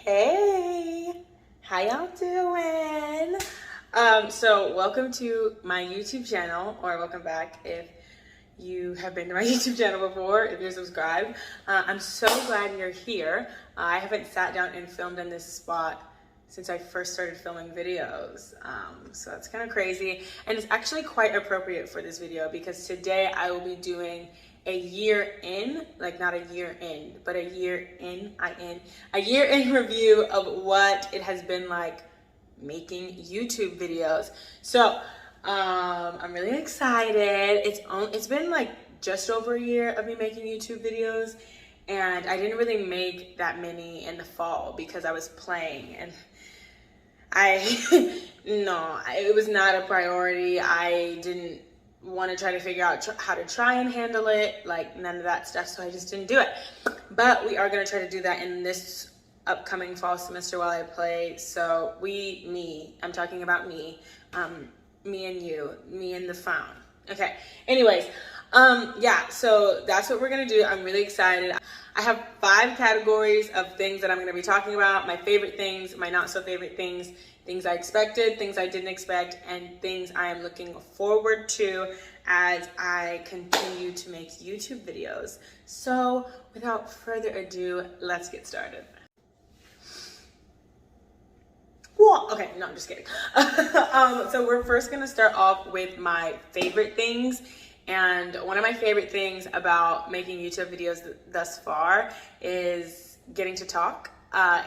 Hey, how y'all doing? So welcome to my YouTube channel, or welcome back if you have been to my YouTube channel before, if you're subscribed. I'm so glad you're here. I haven't sat down and filmed in this spot since I first started filming videos. So that's kind of crazy. And it's actually quite appropriate for this video because today I will be doing a year in, like not a year in, but a year in review of what it has been like making YouTube videos. So I'm really excited. It's been like just over a year of me making YouTube videos, and I didn't really make that many in the fall because I was playing, and it was not a priority. I didn't want to try to figure out how to try and handle it, like none of that stuff, so I just didn't do it. But we are going to try to do that in this upcoming fall semester while I play. So I'm talking about me and you, me and the phone. Okay, anyways, yeah, so that's what we're gonna do. I'm really excited. I have 5 categories of things that I'm gonna be talking about: my favorite things, my not so favorite things, things I expected, things I didn't expect, and things I am looking forward to as I continue to make YouTube videos. So without further ado, let's get started. Well, okay, no, I'm just kidding. So we're first gonna start off with my favorite things. And one of my favorite things about making YouTube videos thus far is getting to talk.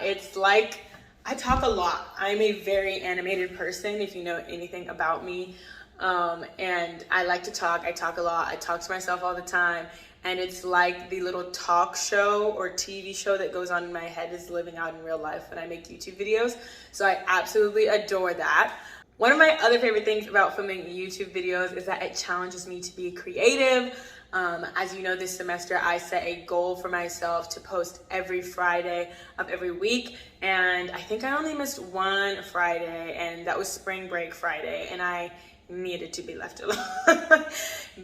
It's like, I talk a lot. I'm a very animated person, if you know anything about me. And I like to talk. I talk a lot. I talk to myself all the time. And it's like the little talk show or TV show that goes on in my head is living out in real life when I make YouTube videos. So I absolutely adore that. One of my other favorite things about filming YouTube videos is that it challenges me to be creative. As you know, this semester I set a goal for myself to post every Friday of every week, and I think I only missed one Friday, and that was spring break Friday, and I needed to be left alone.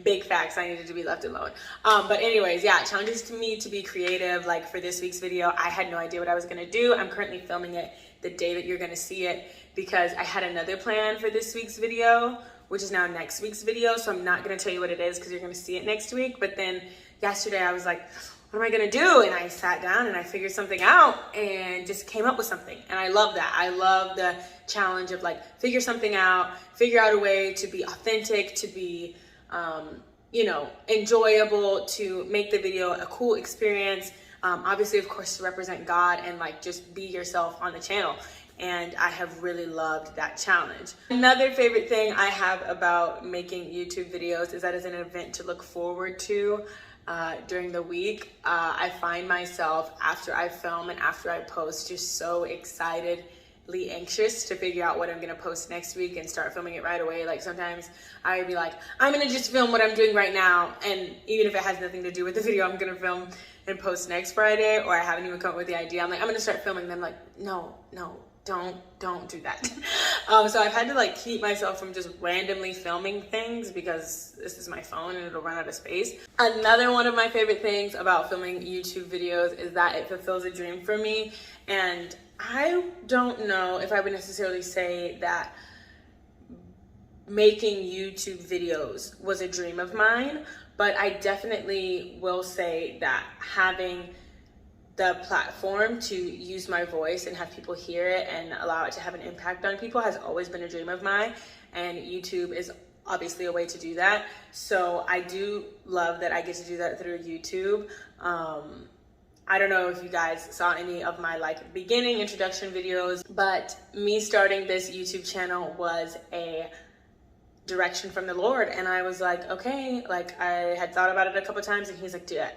Big facts, I needed to be left alone. But anyways, yeah, it challenges me to be creative. Like for this week's video, I had no idea what I was gonna do. I'm currently filming it the day that you're gonna see it because I had another plan for this week's video, which is now next week's video. So I'm not gonna tell you what it is because you're gonna see it next week. But then yesterday I was like, what am I gonna do? And I sat down and I figured something out and just came up with something. And I love that. I love the challenge of like, figure something out, figure out a way to be authentic, to be, enjoyable, to make the video a cool experience. Obviously, of course, to represent God and like just be yourself on the channel. And I have really loved that challenge. Another favorite thing I have about making YouTube videos is that it's an event to look forward to during the week. I find myself after I film and after I post just so excitedly anxious to figure out what I'm gonna post next week and start filming it right away. Like sometimes I would be like, I'm gonna just film what I'm doing right now, and even if it has nothing to do with the video I'm gonna film and post next Friday, or I haven't even come up with the idea, I'm like, I'm gonna start filming. Then I'm like, no, don't do that. So I've had to like keep myself from just randomly filming things because this is my phone and it'll run out of space. Another one of my favorite things about filming YouTube videos is that it fulfills a dream for me. And I don't know if I would necessarily say that making YouTube videos was a dream of mine, but I definitely will say that having the platform to use my voice and have people hear it and allow it to have an impact on people has always been a dream of mine, and YouTube is obviously a way to do that. So I do love that I get to do that through YouTube. I don't know if you guys saw any of my like beginning introduction videos, but me starting this YouTube channel was a direction from the Lord, and I was like, okay, like I had thought about it a couple times, and he's like, do it.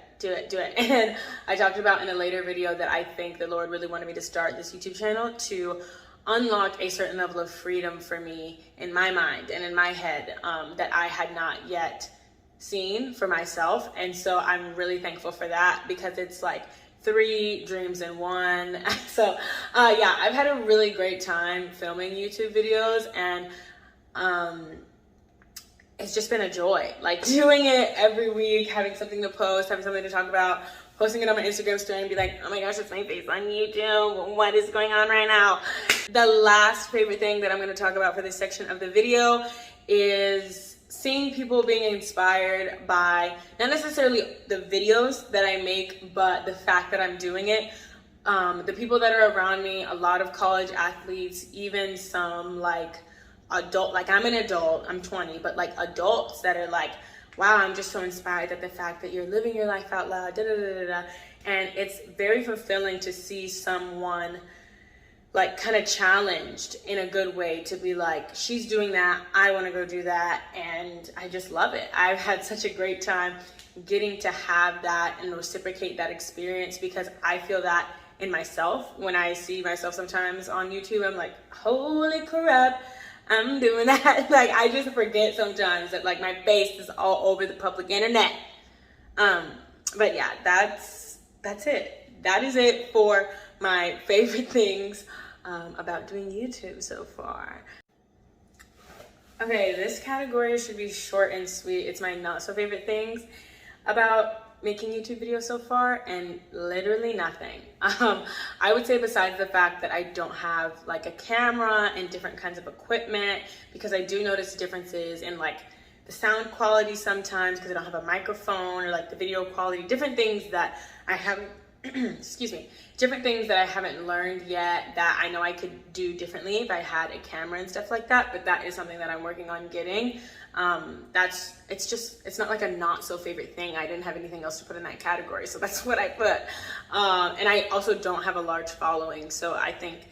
And I talked about in a later video that I think the Lord really wanted me to start this YouTube channel to unlock a certain level of freedom for me in my mind and in my head that I had not yet seen for myself. And so I'm really thankful for that because it's like 3 dreams in one. So yeah, I've had a really great time filming YouTube videos, and it's just been a joy, like doing it every week, having something to post, having something to talk about, posting it on my Instagram story and be like, oh my gosh, it's my face on YouTube. What is going on right now? The last favorite thing that I'm going to talk about for this section of the video is seeing people being inspired by not necessarily the videos that I make, but the fact that I'm doing it. The people that are around me, a lot of college athletes, even some like adult, like I'm an adult, I'm 20, but like adults that are like, wow, I'm just so inspired at the fact that you're living your life out loud, da da da da da. And it's very fulfilling to see someone like kind of challenged in a good way to be like, she's doing that, I want to go do that, and I just love it. I've had such a great time getting to have that and reciprocate that experience, because I feel that in myself. When I see myself sometimes on YouTube, I'm like, holy crap, I'm doing that. Like, I just forget sometimes that like my face is all over the public internet. But yeah, that's it. That is it for my favorite things about doing YouTube so far. Okay, this category should be short and sweet. It's my not so favorite things about making YouTube videos so far, and literally nothing. I would say besides the fact that I don't have like a camera and different kinds of equipment, because I do notice differences in like the sound quality sometimes because I don't have a microphone, or like the video quality, different things that I haven't, excuse me, different things that I haven't learned yet that I know I could do differently if I had a camera and stuff like that. But that is something that I'm working on getting. It's not like a not so favorite thing. I didn't have anything else to put in that category, so that's what I put. And I also don't have a large following, so I think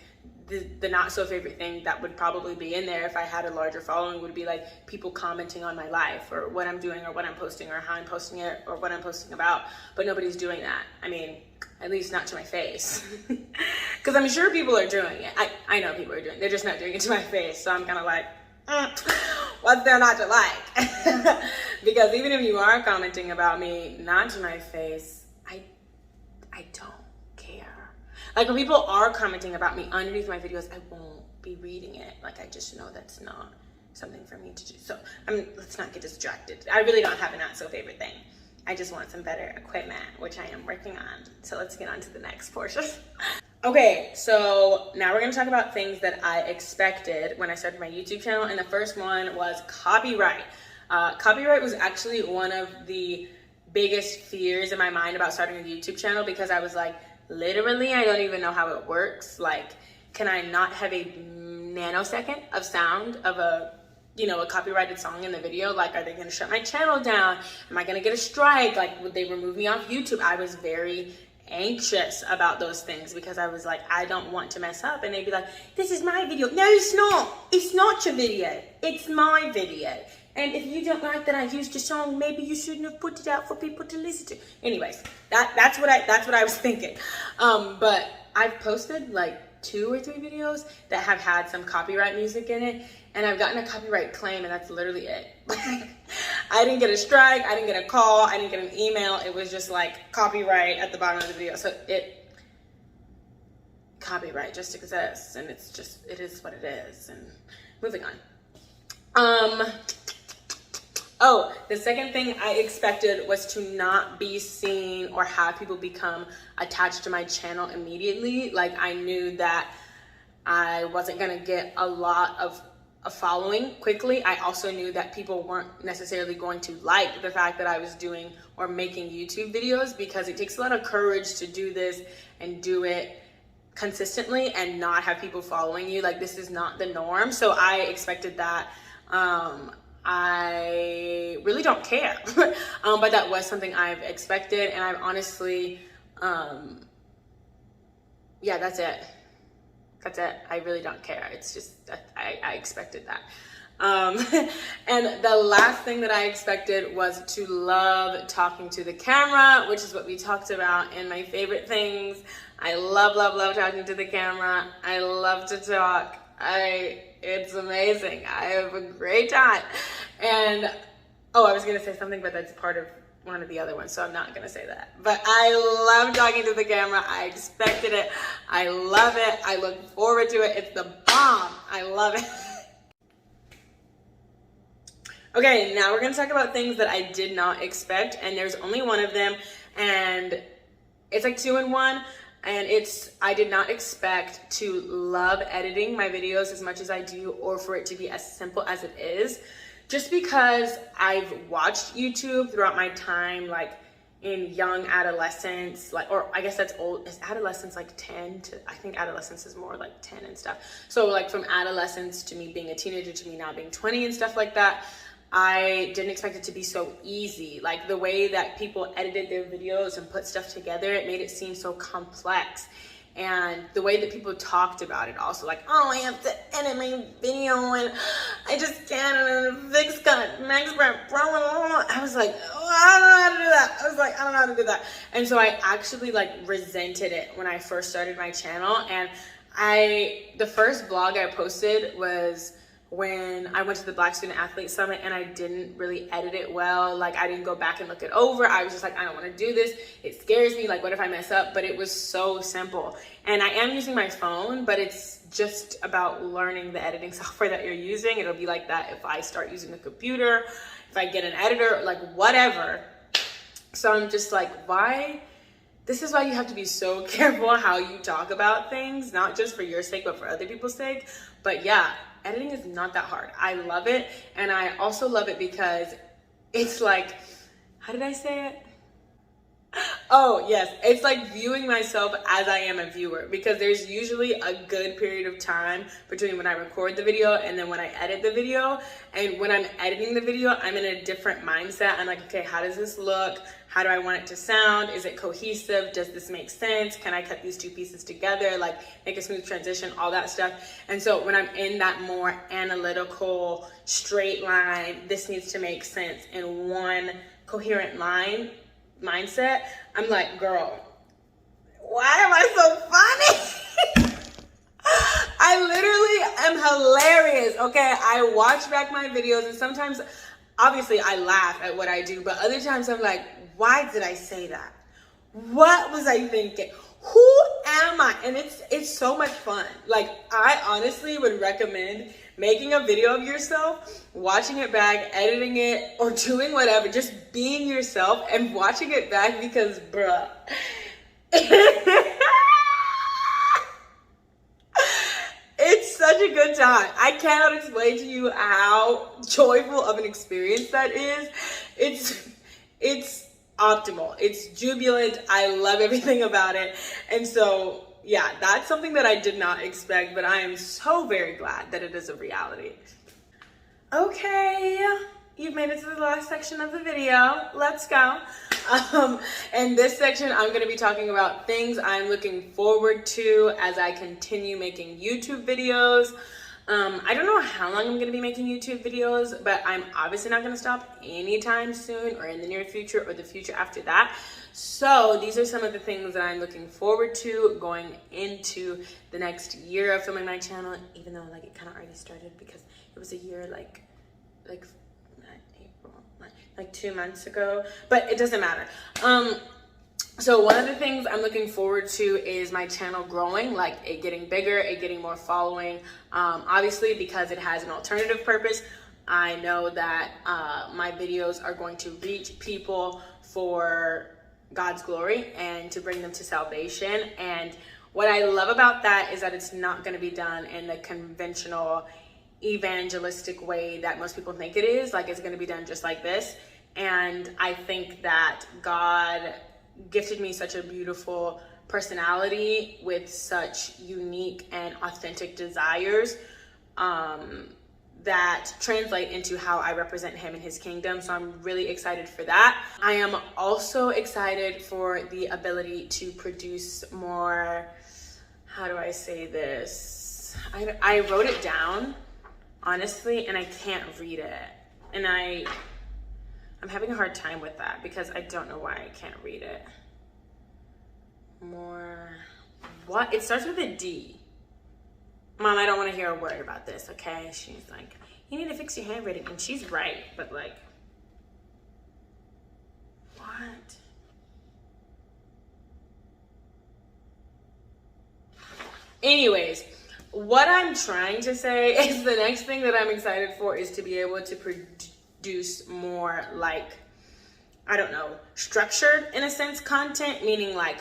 the not so favorite thing that would probably be in there if I had a larger following would be like people commenting on my life, or what I'm doing, or what I'm posting, or how I'm posting it, or what I'm posting about. But nobody's doing that. I mean, at least not to my face. Because I'm sure people are doing it. I know people are doing it. They're just not doing it to my face. So I'm kind of like, what's there not to like? Because even if you are commenting about me not to my face, I don't care. Like, when people are commenting about me underneath my videos, I won't be reading it. Like, I just know that's not something for me to do. So let's not get distracted. I really don't have a not so favorite thing. I just want some better equipment, which I am working on. So let's get on to the next portion. Okay, so now we're gonna talk about things that I expected when I started my YouTube channel, and the first one was copyright. Copyright was actually one of the biggest fears in my mind about starting a YouTube channel, because I was like, literally, I don't even know how it works. Like, can I not have a nanosecond of sound of a copyrighted song in the video? Like, are they gonna shut my channel down? Am I gonna get a strike? Like, would they remove me off YouTube? I was very anxious about those things, because I was like, I don't want to mess up. And they'd be like, this is my video. No, it's not. It's not your video. It's my video. And if you don't like that I used your song, maybe you shouldn't have put it out for people to listen to. Anyways, that's what I was thinking. But I've posted like 2 or 3 videos that have had some copyright music in it, and I've gotten a copyright claim, and that's literally it. I didn't get a strike, I didn't get a call, I didn't get an email. It was just like copyright at the bottom of the video. So copyright just exists, and it is what it is. And moving on. Oh, the second thing I expected was to not be seen or have people become attached to my channel immediately. Like, I knew that I wasn't gonna get a lot of a following quickly. I also knew that people weren't necessarily going to like the fact that I was doing or making YouTube videos, because it takes a lot of courage to do this and do it consistently and not have people following you. Like, this is not the norm. So I expected that. I really don't care. But that was something I've expected, and I've honestly, yeah, that's it. That's it. I really don't care. It's just, I expected that. And the last thing that I expected was to love talking to the camera, which is what we talked about in my favorite things. I love, love, love talking to the camera. I love to talk. It's amazing. I have a great time. And, I was going to say something, but that's part of one of the other ones, so I'm not going to say that. But I love talking to the camera. I expected it. I love it. I look forward to it. It's the bomb. I love it. Okay, now we're going to talk about things that I did not expect, and there's only one of them, and it's like 2-in-1. And I did not expect to love editing my videos as much as I do, or for it to be as simple as it is, just because I've watched YouTube throughout my time, like in young adolescence, like, or I guess that's old. Is adolescence like 10 to, I think adolescence is more like 10 and stuff. So like from adolescence to me being a teenager to me now being 20 and stuff like that, I didn't expect it to be so easy. Like the way that people edited their videos and put stuff together, it made it seem so complex. And the way that people talked about it also, like, oh, I have to edit my video and I just can't, and fix cut, max prep, I was like, oh, I don't know how to do that. I was like, I don't know how to do that. And so I actually like resented it when I first started my channel. And the first vlog I posted was when I went to the Black Student Athlete Summit, and I didn't really edit it well. Like I didn't go back and look it over. I was just like, I don't want to do this. It scares me. Like, what if I mess up? But it was so simple. And I am using my phone, but it's just about learning the editing software that you're using. It'll be like that if I start using a computer, if I get an editor, like whatever. So I'm just like, why? This is why you have to be so careful how you talk about things, not just for your sake, but for other people's sake. But yeah, editing is not that hard. I love it. And I also love it because it's like, how did I say it? Oh, yes. It's like viewing myself as I am a viewer, because there's usually a good period of time between when I record the video and then when I edit the video. And when I'm editing the video, I'm in a different mindset. I'm like, okay, how does this look? How do I want it to sound? Is it cohesive? Does this make sense? Can I cut these two pieces together? Like make a smooth transition, all that stuff. And so when I'm in that more analytical, straight line, this needs to make sense in one coherent mindset, I'm like, girl, why am I so funny? I literally am hilarious. Okay, I watch back my videos and sometimes obviously I laugh at what I do, but other times I'm like, why did I say that? What was I thinking? Who am I? And it's so much fun. Like I honestly would recommend making a video of yourself, watching it back, editing it, or doing whatever, just being yourself and watching it back, because bruh, it's such a good time. I cannot explain to you how joyful of an experience that is. It's optimal. It's jubilant. I love everything about it. And so yeah, that's something that I did not expect, but I am so very glad that it is a reality. Okay, you've made it to the last section of the video. Let's go. In this section, I'm going to be talking about things I'm looking forward to as I continue making YouTube videos. I don't know how long I'm going to be making YouTube videos, but I'm obviously not going to stop anytime soon or in the near future or the future after that. So these are some of the things that I'm looking forward to going into the next year of filming my channel, even though like it kind of already started because it was a year like April, like 2 months ago, but it doesn't matter. So one of the things I'm looking forward to is my channel growing, like it getting bigger, it getting more following. Obviously, because it has an alternative purpose, I know that my videos are going to reach people for God's glory and to bring them to salvation. And what I love about that is that it's not going to be done in the conventional evangelistic way that most people think it is. Like it's going to be done just like this. And I think that God gifted me such a beautiful personality with such unique and authentic desires that translate into how I represent him in his kingdom. So I'm really excited for that. I am also excited for the ability to produce more, how do I say this? I wrote it down, honestly, and I can't read it. And I'm having a hard time with that because I don't know why I can't read it. More, what? It starts with a D. Mom, I don't want to hear a word about this, okay? She's like, you need to fix your handwriting. And she's right, but like, what? Anyways, what I'm trying to say is the next thing that I'm excited for is to be able to produce more like, I don't know, structured in a sense content, meaning like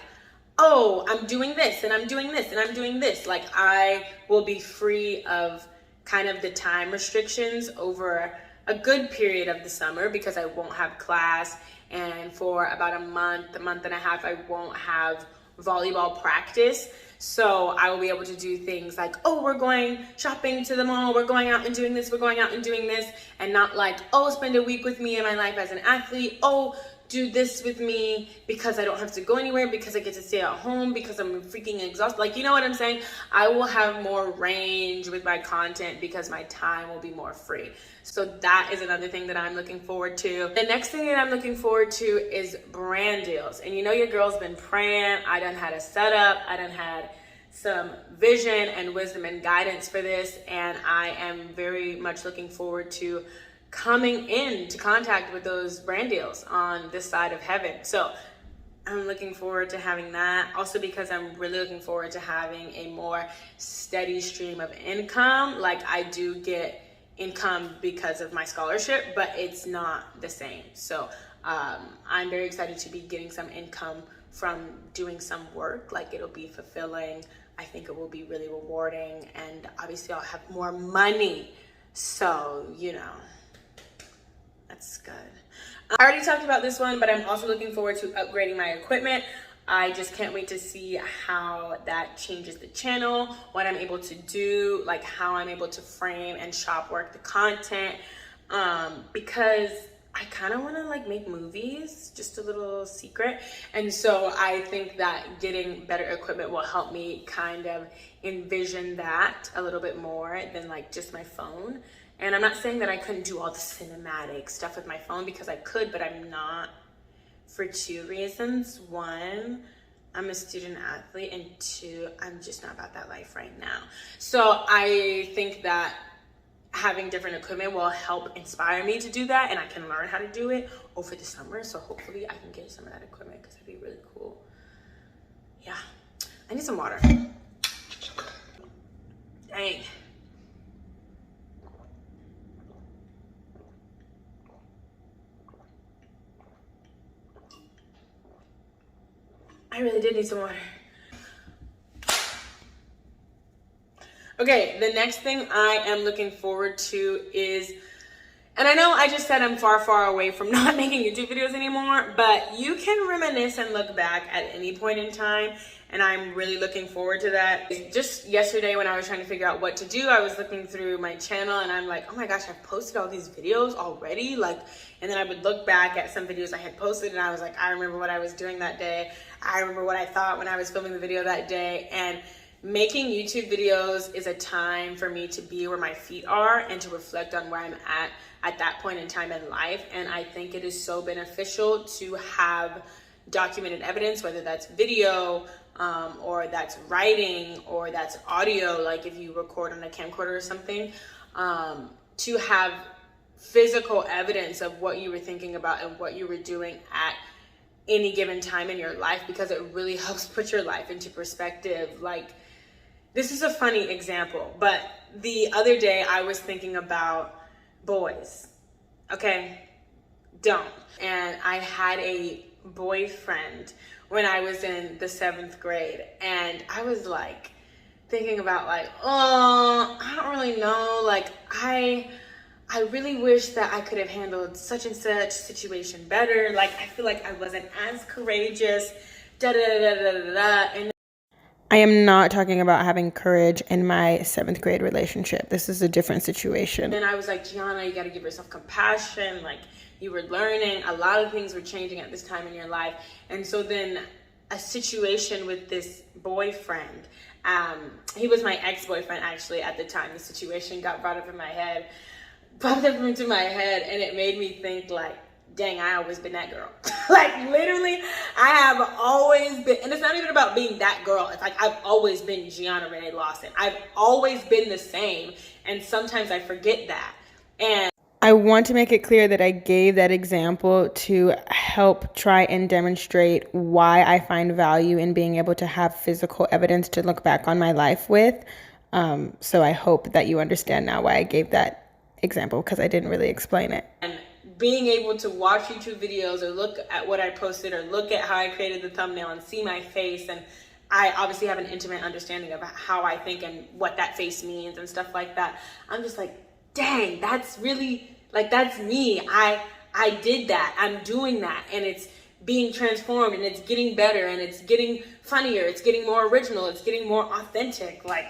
oh, I'm doing this and I'm doing this and I'm doing this. Like, I will be free of kind of the time restrictions over a good period of the summer because I won't have class. And for about a month and a half, I won't have volleyball practice. So I will be able to do things like, oh, we're going shopping to the mall, we're going out and doing this, we're going out and doing this, and not like, oh, spend a week with me in my life as an athlete, oh, do this with me because I don't have to go anywhere, because I get to stay at home, because I'm freaking exhausted. Like, you know what I'm saying? I will have more range with my content because my time will be more free. So that is another thing that I'm looking forward to. The next thing that I'm looking forward to is brand deals. And you know your girl's been praying. I done had a setup. I done had some vision and wisdom and guidance for this. And I am very much looking forward to coming into contact with those brand deals on this side of heaven. So I'm looking forward to having that. Also because I'm really looking forward to having a more steady stream of income. Like, I do get income because of my scholarship, but it's not the same. So I'm very excited to be getting some income from doing some work. Like, it'll be fulfilling. I think it will be really rewarding, and obviously I'll have more money. So, you know, that's good. I already talked about this one, but I'm also looking forward to upgrading my equipment. I just can't wait to see how that changes the channel, what I'm able to do, like how I'm able to frame and shop work the content, because I kind of want to like make movies, just a little secret. And so I think that getting better equipment will help me kind of envision that a little bit more than like just my phone. And I'm not saying that I couldn't do all the cinematic stuff with my phone, because I could, but I'm not, for two reasons. One, I'm a student athlete, and two, I'm just not about that life right now. So I think that having different equipment will help inspire me to do that, and I can learn how to do it over the summer. So hopefully I can get some of that equipment, because that'd be really cool. Yeah, I need some water. Dang. I really did need some water. Okay, the next thing I am looking forward to is, and I know I just said I'm far, far away from not making YouTube videos anymore, but you can reminisce and look back at any point in time, and I'm really looking forward to that. Just yesterday when I was trying to figure out what to do, I was looking through my channel and I'm like, oh my gosh, I've posted all these videos already? Like, and then I would look back at some videos I had posted and I was like, I remember what I was doing that day. I remember what I thought when I was filming the video that day. And making YouTube videos is a time for me to be where my feet are and to reflect on where I'm at that point in time in life. And I think it is so beneficial to have documented evidence, whether that's video, or that's writing, or that's audio, like if you record on a camcorder or something, to have physical evidence of what you were thinking about and what you were doing at any given time in your life, because it really helps put your life into perspective. Like, this is a funny example, but the other day I was thinking about boys. Okay, don't. And I had a boyfriend when I was in the 7th grade, and I was like thinking about like, oh, I don't really know, like I really wish that I could have handled such and such situation better. Like, I feel like I wasn't as courageous, da da da da da da. And I am not talking about having courage in my 7th grade relationship. This is a different situation. And I was like, Gianna, you got to give yourself compassion. Like, you were learning. A lot of things were changing at this time in your life. And so then a situation with this boyfriend, he was my ex-boyfriend actually at the time. The situation got brought up into my head, and it made me think like, dang, I always been that girl. Like, literally, I have always been, and it's not even about being that girl. It's like, I've always been Gianna Renee Lawson. I've always been the same, and sometimes I forget that. And I want to make it clear that I gave that example to help try and demonstrate why I find value in being able to have physical evidence to look back on my life with. So I hope that you understand now why I gave that example, because I didn't really explain it. And being able to watch YouTube videos or look at what I posted or look at how I created the thumbnail and see my face, and I obviously have an intimate understanding of how I think and what that face means and stuff like that. I'm just like, dang, that's really, like, that's me. I did that. I'm doing that, and it's being transformed, and it's getting better, and it's getting funnier, it's getting more original, it's getting more authentic. Like,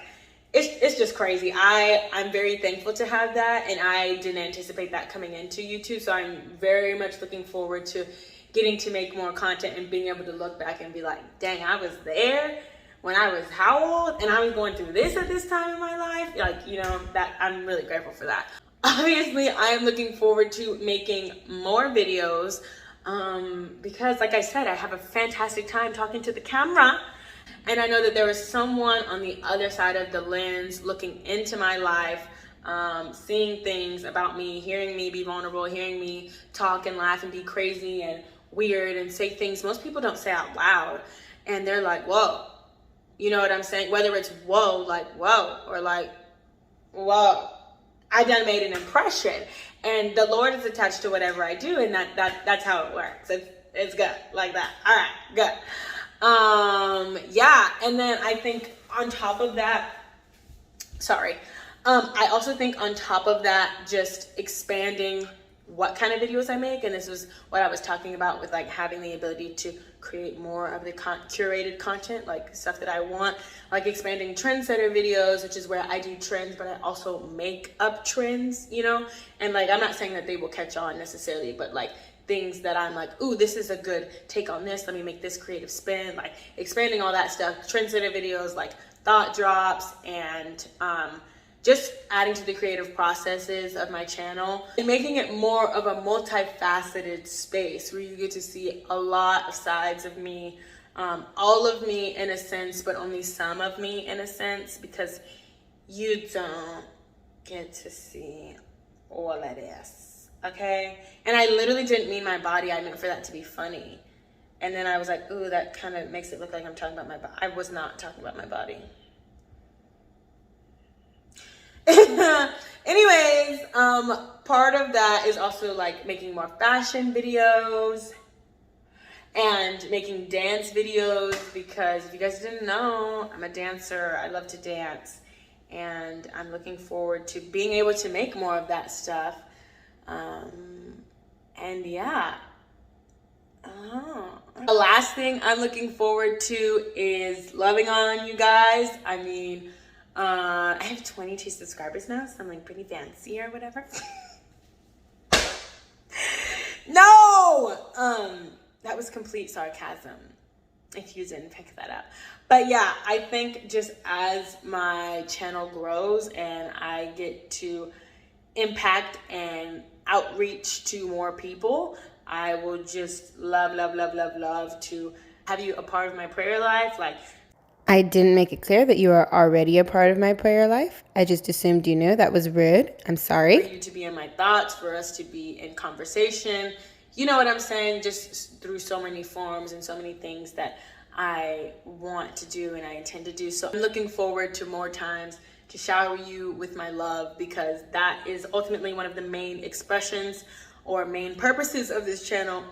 it's just crazy. I'm very thankful to have that, and I didn't anticipate that coming into YouTube. So I'm very much looking forward to getting to make more content and being able to look back and be like, dang, I was there when I was how old, and I was going through this at this time in my life. Like, you know, that I'm really grateful for that. Obviously, I am looking forward to making more videos because, like I said, I have a fantastic time talking to the camera. And I know that there was someone on the other side of the lens looking into my life, seeing things about me, hearing me be vulnerable, hearing me talk and laugh and be crazy and weird and say things most people don't say out loud. And they're like, whoa, you know what I'm saying? Whether it's whoa, like whoa, or like, whoa, I done made an impression. And the Lord is attached to whatever I do, and that's how it works. It's good, like that. All right, good. Yeah, and then I think on top of that, I also think on top of that, just expanding what kind of videos I make, and this was what I was talking about with like having the ability to create more of the curated content, like stuff that I want, like expanding trendsetter videos, which is where I do trends, but I also make up trends, you know, and like, I'm not saying that they will catch on necessarily, but like things that I'm like, ooh, this is a good take on this, let me make this creative spin, like expanding all that stuff, trendsetter videos, like thought drops, and just adding to the creative processes of my channel and making it more of a multifaceted space where you get to see a lot of sides of me, all of me in a sense, but only some of me in a sense, because you don't get to see all of this, okay? And I literally didn't mean my body, I meant for that to be funny. And then I was like, ooh, that kind of makes it look like I'm talking about my body. I was not talking about my body. Anyways, part of that is also like making more fashion videos and making dance videos, because if you guys didn't know, I'm a dancer. I love to dance, and I'm looking forward to being able to make more of that stuff. And yeah. The last thing I'm looking forward to is loving on you guys. I mean, I have 22 subscribers now, so I'm like pretty fancy or whatever. No! That was complete sarcasm, if you didn't pick that up. But yeah, I think just as my channel grows and I get to impact and outreach to more people, I will just love to have you a part of my prayer life. Like, I didn't make it clear that you are already a part of my prayer life. I just assumed you knew. That was rude. I'm sorry. For you to be in my thoughts, for us to be in conversation. You know what I'm saying? Just through so many forms and so many things that I want to do and I intend to do. So I'm looking forward to more times to shower you with my love, because that is ultimately one of the main expressions or main purposes of this channel,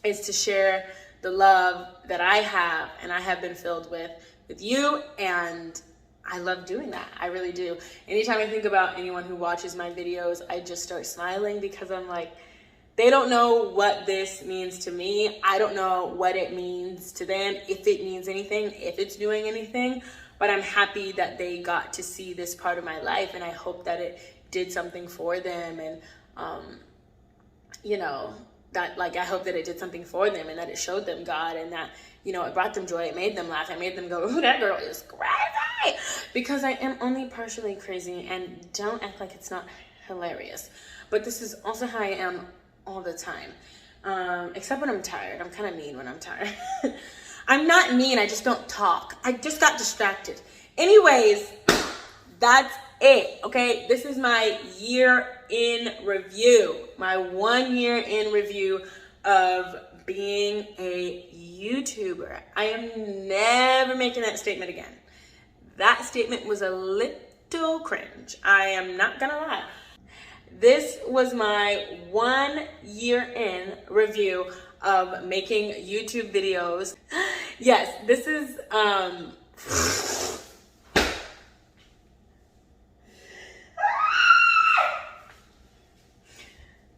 is to share the love that I have and I have been filled with you, and I love doing that. I really do. Anytime I think about anyone who watches my videos, I just start smiling, because I'm like, they don't know what this means to me. I don't know what it means to them, if it means anything, if it's doing anything, but I'm happy that they got to see this part of my life, and I hope that it did something for them, and you know, that, like, I hope that it did something for them, and that it showed them God, and that, you know, it brought them joy, it made them laugh, it made them go, ooh, that girl is crazy, because I am only partially crazy, and don't act like it's not hilarious, but this is also how I am all the time, except when I'm tired. I'm kind of mean when I'm tired. I'm not mean, I just don't talk. I just got distracted. Anyways, that's it, okay? This is my year in review, my 1 year in review of being a YouTuber. I am never making that statement again. That statement was a little cringe. I am not gonna lie. this was my 1 year in review of making YouTube videos. Yes, this is,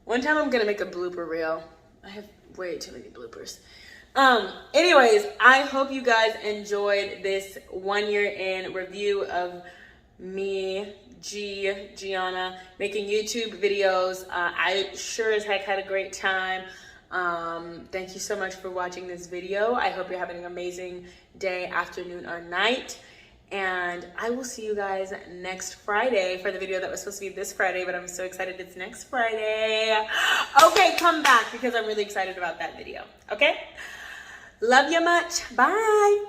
one time I'm gonna make a blooper reel. I have way too many bloopers. Anyways, I hope you guys enjoyed this 1 year in review of me, Gianna, making YouTube videos. I sure as heck had a great time. Thank you so much for watching this video. I hope you're having an amazing day, afternoon, or night. And I will see you guys next Friday for the video that was supposed to be this Friday, but I'm so excited it's next Friday. Okay, come back because I'm really excited about that video. Okay? Love you much. Bye.